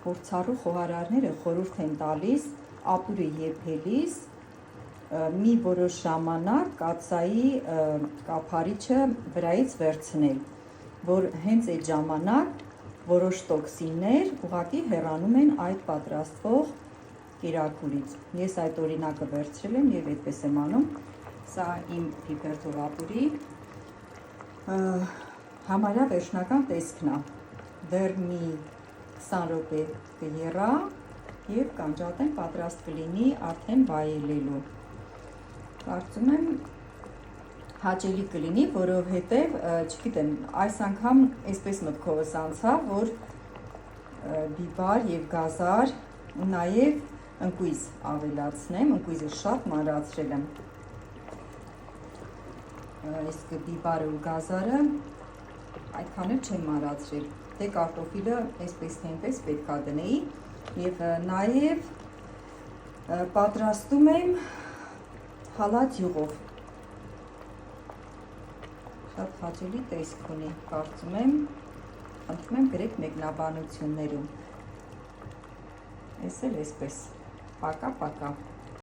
փորձառու խոհարարները խորհուրդ են տալիս ապուրը եփելիս մի որոշ ժամանակ կաթսայի կափարիչը վրայից վերցնել, որ հենց այդ ժամանակ որոշ տոքսիններ ուղղակի հեռանում են այդ պատրաստվող կերակուրից։ Ես այդ օրինակը վերցրել եմ եւ այդպես եմ անում։ Սա իմ պիպերտով ապուրի համարյա վերջնական տեսքն է։ Դեռ մի 20 րոպե կեռա եւ կանջատեմ, պատրաստ կլինի արդեն վայելելու։ Կարծում եմ հաճելի կլինի, որովհետև, չգիտեմ, այս անգամ այսպես մտքովս անցավ, որ բիբար եւ գազար ու նաեւ ընկույզ ավելացնեմ, ընկույզը շատ մանրացրել եմ։ Իսկ բիբարը ու գազարը այդքան էլ չեմ մանրացրել։ Դե կարտոֆիլը այսպես թե այնպես պետք է դնեի եւ նաեւ պատրաստում եմ հալած յուղով։ Շատ հաճելի տեսք ունի, կարծում եմ, խնդրում եմ գրեք մեկնաբանություններում։ Ես էլ այսպես, պակա-պակա։